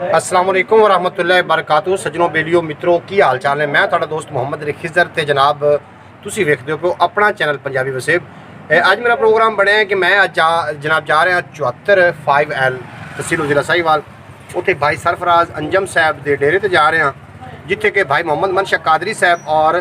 अस्सलाम वालेकुम वरहमतुल्लाहि वबरकातुहू। सज्जनों बेलियो मित्रों की हाल चाल है। मैं तुहाडा दोस्त मोहम्मद खिजर ते जनाब तुसी वेखदे हो अपना चैनल पंजाबी वसेब। अज मेरा प्रोग्राम बनया है कि मैं अज जनाब जा रहा 74 5L तहसील जिला साहिवाल। उत्थे भाई सरफराज अंजम साहब के डेरे ते जा रहे हैं, जिथे कि भाई मोहम्मद मनशा कादरी साहब और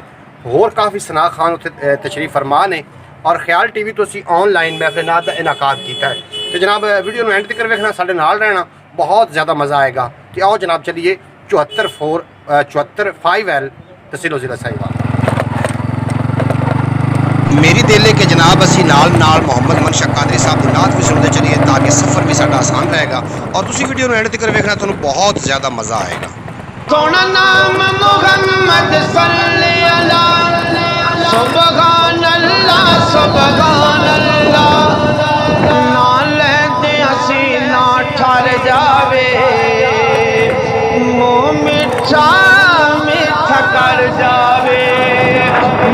होर काफ़ी सना खान उत्थे तशरीफ फरमा ने। और ख्याल टीवी तो असी ऑनलाइन महफिलात का इनाकाद किया है। तो जनाब वीडियो में एंड तक वेखना, साडे नाल रहना, बहुत ज़्यादा मज़ा आएगा। कि आओ जनाब चलिए 74 5L तहसील जिला साहिवाल। मेरी दिल है कि जनाब असी नाल मोहम्मद मनशा कादरी साहब की नात भी सुनते चलिए, ताकि सफ़र भी साडा आसान रहेगा और तुसी वीडियो में एंड तक वेखना, तुहानू बहुत ज़्यादा मज़ा आएगा। सोना नाम मुहम्मद सल्ले अला सुबहान अल्लाह सुबहान अल्लाह। ना लेते असी ना ठर जावे, मुँह मिठा मिठा कर जावे।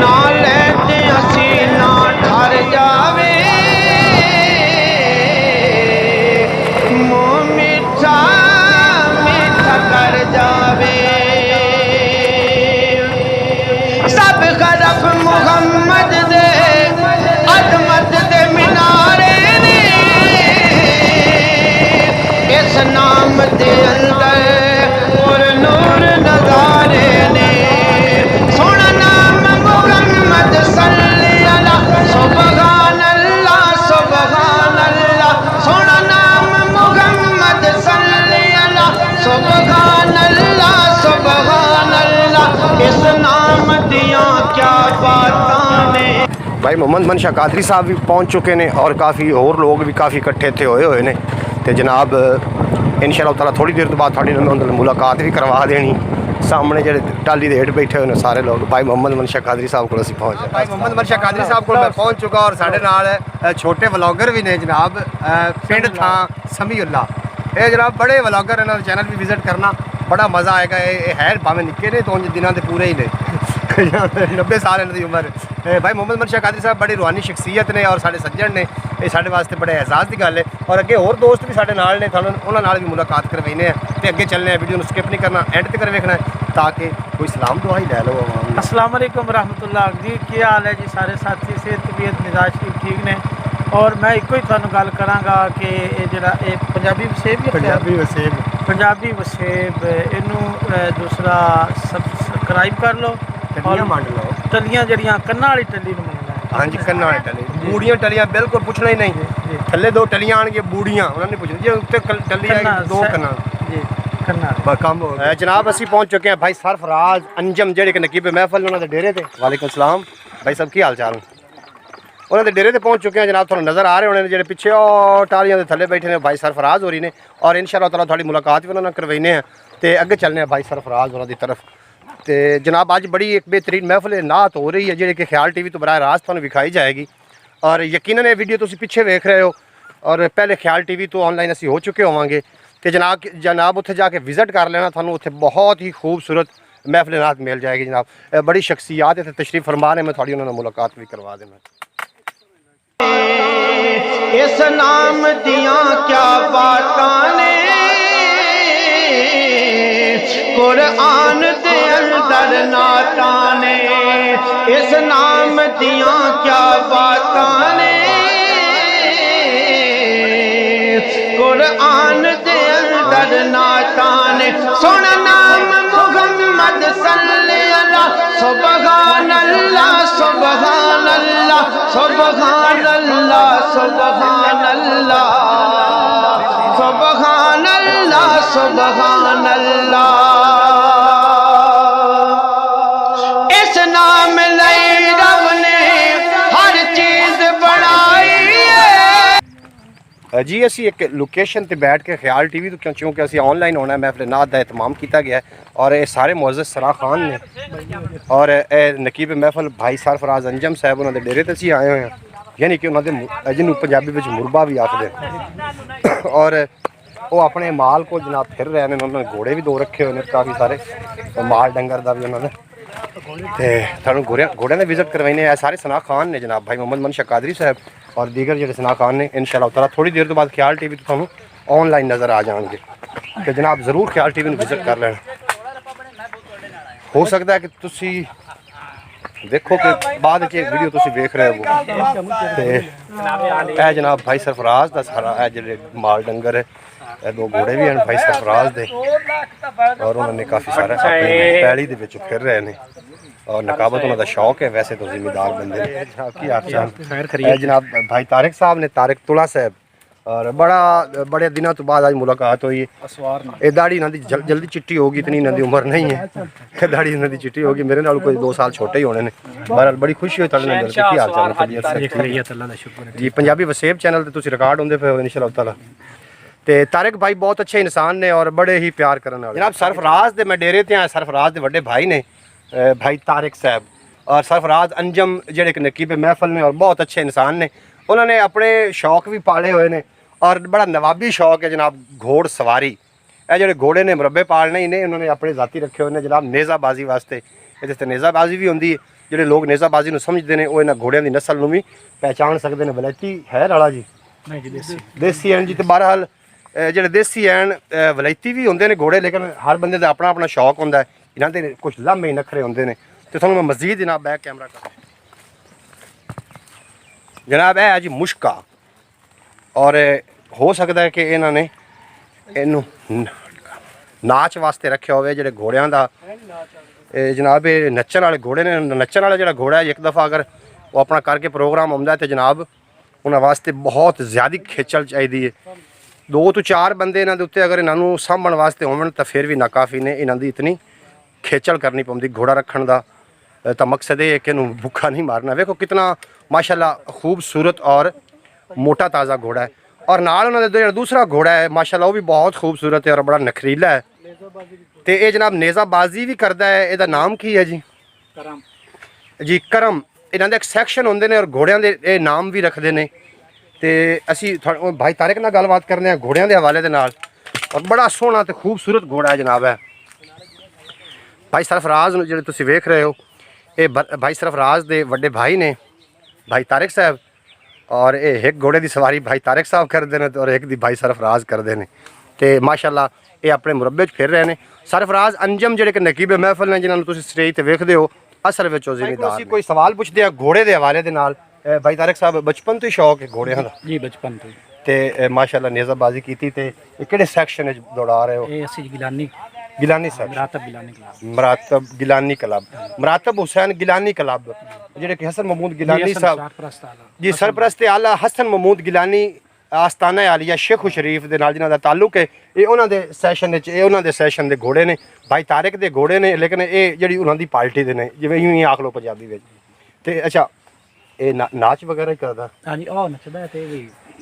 ना लेते असी ना ठर जावे, मुँह मिठा मिठा कर जावे। सब गरफ मुहम्मद दे अजमत दे मीनारे ने, इस नाम दे अंदर और नूर नजारे ने। सोना नाम मुहम्मद सल्ले अला सुबहान अल्लाह सुबहान अल्लाह। सोना नाम मुहम्मद सल्ले अला सुबहान अल्लाह सुबहान अल्लाह। इस नाम दिया क्या बातां ने। भाई मोहम्मद मनशा कादरी साहब भी पहुँच चुके हैं और काफ़ी और लोग भी काफ़ी इकट्ठे थे होए हुए ने। तो जनाब इंशाअल्लाह ताला थोड़ी देर तो बाद थोड़ी मुलाकात भी करवा देनी। सामने जो टाली हेठ बैठे हुए सारे लोग भाई मोहम्मद मनशा कादरी साहब को पहुँच जाए। भाई मोहम्मद मनशा कादरी साहब को मैं पहुँच चुका और साढ़े नाल छोटे व्लॉगर भी ने जनाब पिंड था समीउल्ला। ये जनाब बड़े व्लॉगर इन्होंने चैनल भी विजिट करना, बड़ा मज़ा आएगा। ये है भावें निक्के ने तो दिनों के पूरे ही ने 90 साल इन्होंने उम्र। भाई मोहम्मद मनशा कादरी साहब बड़ी रूहानी शख्सियत ने और साढ़े सज्जन ने, ये साढ़े वास्ते बड़े एहसास की गल है। और अगे होर दोस्त भी साढ़े नाल ने, उन्होंने नाल भी मुलाकात करवाने हैं। तो अगे चलने हैं, वीडियो स्किप नहीं करना, एंड तक वेखना है ताकि कोई सलाम दुआ ही लै लो। अस्सलाम वालेकुम रहमतुल्लाह जी, क्या हाल है जी सारे साथी? सेहत तबीयत मिजाज ठीक ने। और मैं एको ही तुहानू गल करांगा कि जिहड़ा पंजाबी वसेब पंजाबी वसेब इनू दूसरा सब्सक्राइब कर लो, मंड लो। टलियां जड़ियां कन्ना वाली टली नूं मंगना है। हाँ जी, कन्ना वाली टली, बूढ़ियां टलियां बिल्कुल पूछना ही नहीं। थल्ले दो टलियां आएंगे बूढ़ियां, उन्होंने नहीं पूछना जी उत्ते टली आएगी दो कन्ना जी कन्ना कम हो गया। जनाब असी पहुँच चुके हैं भाई सरफराज अंजम जेडे कि नकीब महफल उन्होंने डेरे थे। वालेकुम सलाम भाई साहब, की हाल चाल? उन्होंने डेरे ते पहुँच चुके हैं जनाब, थोड़ा नज़र आ रहे होने जो पिछे और टालियां के थले बैठे ने भाई सरफराज हो रही ने। और इंशाअल्लाह ताला थोड़ी मुलाकात भी उन्होंने करवाने हैं। तो अगे चलने हैं भाई सरफराज उन्होंने तरफ। तो जनाब अज बड़ी एक बेहतरीन महफिल नात हो रही है जी कि ख्याल टीवी तो बराह रास्त तुहानू विखाई जाएगी। और यकीनन ये वीडियो तुम पिछे वेख रहे हो और पहले ख्याल टीवी तो ऑनलाइन असी हो चुके होवांगे। तो जनाब उत्थे जाके विजिट कर लेना, थानू उत्थे बहुत ही खूबसूरत महफिल नात मिल जाएगी। जनाब बड़ी शख्सियात इतने तशरीफ फरमा ने, मैं थोड़ी उन्होंने मुलाकात भी करवा देना। इस नाम दिया क्या बातां ने, कुरान दे अंदर नातां ने। इस नाम दिया क्या बातां ने, कुरान दे अंदर नातां ने। सोना नाम मुहम्मद सल्ले अला सुबहान अल्लाह सुबहान अल्लाह सुबहान अल्लाह सुबहान अल्लाह सुबहान अल्लाह सुबहान अल्लाह। इस नाम लई रब ने हर चीज बनाई है जी। असी एक लोकेशन पर बैठ के ख्याल टीवी तो क्योंकि असी ऑनलाइन होना है, महफिल नात का एहतमाम किया गया है। और ये सारे मुअज़्ज़ज़ सना खान ने और नकीब महफल भाई सरफराज अंजम साहब उन्होंने डेरे ते असी आए हुए हैं, यानी कि उन्होंने जिन्हों पंजाबी में मुरबा भी आखते। और वो अपने माल को जनाब फिर रहे हैं। उन्होंने घोड़े भी दो रखे हुए हैं काफ़ी सारे, माल डंगर का भी उन्होंने। तो घोड़े ने विजिट करवाने सारे सना खान ने जनाब, भाई मोहम्मद मनशा कादरी साहब और दीगर जो सना खान ने। इंशाअल्लाह ताला थोड़ी देर तो बाद ख्याल टीवी तो ऑनलाइन नज़र आ जाएंगे। ਤੇ ਜਨਾਬ ਜ਼ਰੂਰ ਖਿਆਲ ਟੀਵੀ ਨੂੰ ਵਿਜ਼ਿਟ ਕਰ ਲੈਣਾ। ਹੋ ਸਕਦਾ ਹੈ ਕਿ ਤੁਸੀਂ ਦੇਖੋ ਕਿ ਬਾਅਦ ਵਿੱਚ ਇਹ ਵੀਡੀਓ ਤੁਸੀਂ ਵੇਖ ਰਹੇ ਹੋ ਤੇ ਇਹ ਜਨਾਬ ਭਾਈ ਸਰਫਰਾਜ਼ ਦਾ ਸਾਰਾ ਇਹ ਜਿਹੜੇ ਮਾਲ ਡੰਗਰ ਹੈ, ਇਹ ਦੋ ਘੋੜੇ ਵੀ ਹਨ ਭਾਈ ਸਰਫਰਾਜ਼ ਦੇ, ਔਰ ਉਹਨਾਂ ਨੇ ਕਾਫੀ ਸਾਰਾ ਆਪਣੀ ਪੈਲੀ ਦੇ ਵਿੱਚ ਫਿਰ ਰਹੇ ਨੇ और नकाबत उन्होंने शौक है, वैसे तो जिम्मेदार बंदे ने। की हाल जनाब भाई तारिक साहब ने, तारिक तुला साहब, और बड़े दिनों तो बाद आज मुलाकात हुई है। ये दाढ़ी इन्होंने जल्दी चिट्टी होगी, इतनी इन्होंने उम्र नहीं है, दाढ़ी इन्होंने चिट्टी होगी, मेरे नाल कोई 2 साल छोटे ही होने ने। बहरहाल बड़ी खुशी हुई तुहाडे नाल। की हाल चाल जी? पंजाबी वसेब चैनल ते तुसीं रिकॉर्ड होंदे पे इंशाअल्लाह ताला। ते तारिक भाई बहुत अच्छे इंसान ने और बड़े ही प्यार करने वाले। जनाब सरफराज दे मैं डेरे ते आया, सरफराज दे वड्डे भाई ने भाई तारिक साहब, और सरफराज अंजम जेडे कि नकीब महफल ने और बहुत अच्छे इंसान ने। उन्होंने अपने शौक भी पाले हुए ने और बड़ा नवाबी शौक है जनाब घोड़ सवारी। ये जोड़े घोड़े ने मुरब्बे पालने ही ने, उन्होंने अपने जाती रखे हुए ने जनाब नेज़ाबाजी वास्ते। ये नेज़ाबाजी भी होंगी, जोड़े लोग नेज़ाबाजी को समझते हैं वो इन्होंने घोड़िया की नस्ल में भी पहचान सकते हैं। वलैती है राला जी? नहीं जी, देसी हैं जी। तो बहरहाल जोड़े देसी हैं वलैती भी होंगे ने घोड़े, लेकिन हर बंदे का अपना अपना शौक होंगे। इन्हों के कुछ लामे नखरे होंगे ने। तो थोड़ा मैं मजीद जनाब बैक कैमरा कर जनाब है जी मुश्का, और हो सकता है कि इन्होंने इनू नाच वास्ते रखे हुए जोड़े घोड़िया का। जनाब ये नच्चन वाले घोड़े ने, नच्चन वाला जो घोड़ा है एक दफ़ा अगर वो अपना करके प्रोग्राम आता है तो जनाब उन्होंने वास्ते बहुत ज़्यादा खेचल चाहिए है। 2 तो 4 बंदे इन्होंने उत्ते अगर इन्हों सामण वास्ते होवन तो फिर भी नाकाफ़ी ने। इन्हों की इतनी खेचल करनी पौंदी घोड़ा रखने का। तो मकसद ये कि इन्हूं भुखा नहीं मारना। देखो कितना माशाल्लाह खूबसूरत और मोटा ताज़ा घोड़ा है, और नाल उन्होंने जो दूसरा घोड़ा है माशाल्लाह वो भी बहुत खूबसूरत है और बड़ा नखरीला है। तो ये जनाब नेज़ाबाजी भी करता है। इसका नाम की है जी? करम जी, करम। इन्होंने एक सैक्शन होंगे ने और घोड़िया के नाम भी रखते हैं। तो असी भाई तारिक नाल गलबात करने घोड़िया के हवाले के नाल, और बड़ा सोहना तो खूबसूरत घोड़ा है जनाब है। भाई सरफराज जो तुम वेख रहे हो ये भाई सरफराज के वड्डे भाई ने भाई तारिक साहब, और ये एक घोड़े की सवारी भाई तारिक साहब करते हैं और एक दी भाई सरफराज करते हैं। तो माशाल्लाह ये अपने मुरब्बे फिर रहे हैं। सरफराज अंजम जोड़े कि नकीब महफल ने जिन्होंने तुम स्टेज पर वेखते हो, असल में जिम्मेदार कोई सवाल पूछते हैं घोड़े के हवाले के नाल। भाई तारिक साहब बचपन तो ही शौक है घोड़िया का? जी बचपन तो। तो माशाल्लाह नेज़ाबाजी की कि सैक्शन दौड़ा रहे हो? गिलानी साहब, मरातब गिलानी क्लब, मरातब हुसैन गिलानी क्लब जेडे कि हसन महमूद गिलानी साहब जी सरपरस्त आला हसन महमूद गिलानी आस्ताना आलिया शेखू शरीफ के नाल जिन्हां दा ताल्लुक है। ये उन्होंने सैशन के घोड़े ने, भाई तारिक के घोड़े ने, लेकिन ये जी उन्होंने पार्टी के ने, जिवें यूं ही आख लो पंजाबी में। तो अच्छा ये नाच वगैरह ही करदा? हाँ जी, ओ नचदा है। ते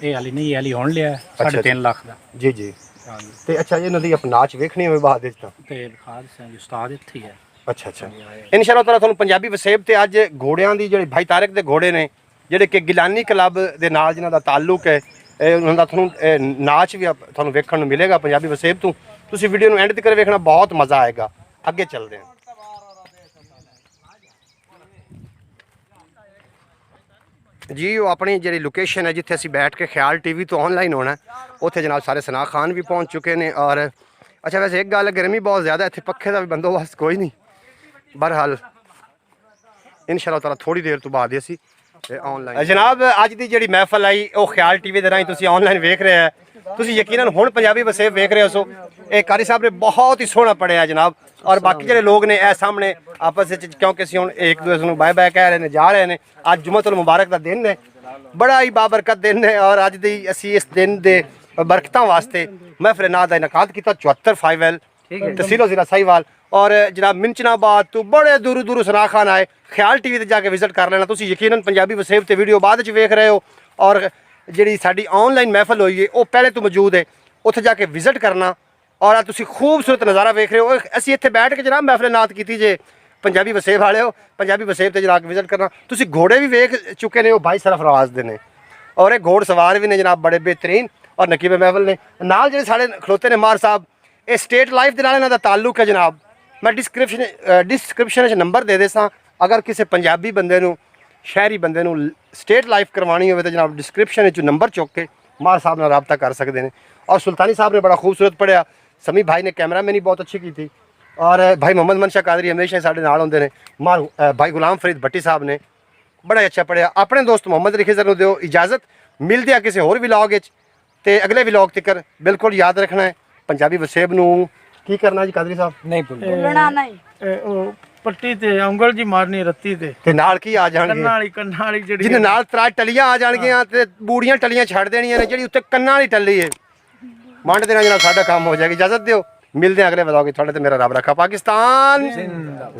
ये हाली नहीं, हाली होण लिया 3.5 लाख दा। जी जी। तो अच्छा ये नदी अपना नाच वेखनी हो बाद उस्ताद इत्थे है? अच्छा अच्छा। इंशाअल्लाह ताला तुहानूं पंजाबी वसेब ते अज घोड़ियां दी जेहड़े भाई तारिक दे घोड़े ने जेहड़े कि गिलानी क्लब दे नाल जिन्हां दा ताल्लुक है, उन्हां दा तुहानूं नाच भी तुहानूं वेखण नूं मिलेगा पंजाबी वसेब तो। तुसीं वीडियो नूं एंड तक वेखना, बहुत मज़ा आएगा। अगे चलते हैं जी। वो अपनी जी लोकेशन है जिथे असी बैठ के ख्याल टीवी तो ऑनलाइन होना है, उत्थे जनाब सारे सना खान भी पहुँच चुके हैं। और अच्छा वैसे एक गल, गर्मी बहुत ज़्यादा, इतने पखे का भी बंदोबस्त कोई नहीं। बहरहाल इंशाअल्लाह ताला थोड़ी देर तो बाद असी ऑनलाइन जनाब अज की जी महफल आई वो ख्याल टीवी के राही तुसीं ऑनलाइन वेख रहे हैं। तुसीं यकीनन हुण पंजाबी वसेब वेख रहे हो। सो ये कारी साहब ने बहुत ही सोहना पढ़िया जनाब, और बाकी जो लोग ने सामने आपस में क्योंकि असीं हुण एक दूसरे को बाय बाय कह रहे हैं, जा रहे हैं। अज जुम्मतुल मुबारक का दिन है, बड़ा ही बाबरकत दिन है, और अज दी असीं इस दिन के बरकतों वास्ते महफिल नात का इनकाद किया 74 5L तहसील ज़िला साहिवाल। और जनाब मिंचनाबाद तो बड़े दूर दूर सना खान आए। ख्याल टीवी ते जाके विजिट कर लेना। तुसीं यकीनन पंजाबी वसेब ते वीडियो बाद च वेख रहे हो, और जी साडी ऑनलाइन महफल हुई है वो पहले तो मौजूद है, उत्थे जाके विजिट करना। और तुसीं खूबसूरत नज़ारा वेख रहे हो। असीं इत्थे बैठ के जनाब महफिल नात की जे पंजाबी वसेब वाले हो, पंजाबी वसेब ते जाके विजिट करना। तुसीं घोड़े भी वेख चुके ने, वो भाई सरफराज दे ने, और एक घोड़ सवार भी ने जनाब बड़े बेहतरीन और नकीब महफल ने। नाल जेडे साढ़े खलोते ने मार साहब, ये स्टेट लाइफ के नाल इन्हां दा ताल्लुक है जनाब। मैं डिस्क्रिप्शन नंबर दे देसां, अगर किसी पंजाबी बंदे नूं शहरी बंदे नूं स्टेट लाइफ करवानी हो तो जनाब डिस्क्रिप्शन नंबर चुक के मार साहब नाल रबता कर सकते हैं। और सुल्तानी साहब ने बड़ा खूबसूरत पढ़िया ਸਮੀ ਭਾਈ ਨੇ ਕੈਮਰਾਮੈਨ ਹੀ ਬਹੁਤ ਅੱਛੀ ਕੀਤੀ ਔਰ ਭਾਈ ਮੁਹੰਮਦ ਮਨਸ਼ਾ ਕਾਦਰੀ ਹਮੇਸ਼ਾ ਹੀ ਸਾਡੇ ਨਾਲ ਹੁੰਦੇ ਨੇ ਭਾਈ ਗੁਲਾਮ ਫਰੀਦ ਭੱਟੀ ਸਾਹਿਬ ਨੇ ਬੜਾ ਹੀ ਅੱਛਾ ਪੜਿਆ ਆਪਣੇ ਦੋਸਤ ਮੁਹੰਮਦ ਰਿਖਜ਼ਰ ਨੂੰ ਦਿਓ ਇਜਾਜ਼ਤ ਮਿਲਦੇ ਆ ਕਿਸੇ ਹੋਰ ਵਲੌਗ ਵਿੱਚ ਤੇ ਅਗਲੇ ਵਲੌਗ ਤੱਕ ਬਿਲਕੁਲ ਯਾਦ ਰੱਖਣਾ ਹੈ ਪੰਜਾਬੀ ਵਸੇਬ ਨੂੰ ਕੀ ਕਰਨਾ ਜੀ ਕਾਦਰੀ ਸਾਹਿਬ ਨਹੀਂ ਭੁੱਲਣਾ ਨਹੀਂ ਉਹ ਪੱਟੀ ਤੇ ਉਂਗਲ ਜੀ ਮਾਰਨੀ ਰੱਤੀ ਤੇ ਨਾਲ ਕੀ ਆ ਜਾਣਗੇ ਕੰਨਾਂ ਵਾਲੀ ਜਿਹੜੀ ਜਿਹਨੇ ਨਾਲ ਤਰਾ ਟਲੀਆਂ ਆ ਜਾਣਗੀਆਂ ਤੇ ਬੂੜੀਆਂ ਟਲੀਆਂ ਛੱਡ ਦੇਣੀਆਂ ਨੇ ਜਿਹੜੀ ਉੱਤੇ ਕੰਨਾਂ ਵਾਲੀ ਟੱਲੀ ਹੈ ਵੰਡ ਦੇਣਾ ਜਨਾਬ ਸਾਡਾ ਕੰਮ ਹੋ ਜਾਏਗਾ ਇਜਾਜ਼ਤ ਦਿਓ ਮਿਲਦੇ ਆ ਅਗਲੇ ਵਲੌਗ ਵਿੱਚ ਤੁਹਾਡੇ ਤੇ ਮੇਰਾ ਰੱਬ ਰੱਖਾ ਪਾਕਿਸਤਾਨ ਜ਼ਿੰਦਾ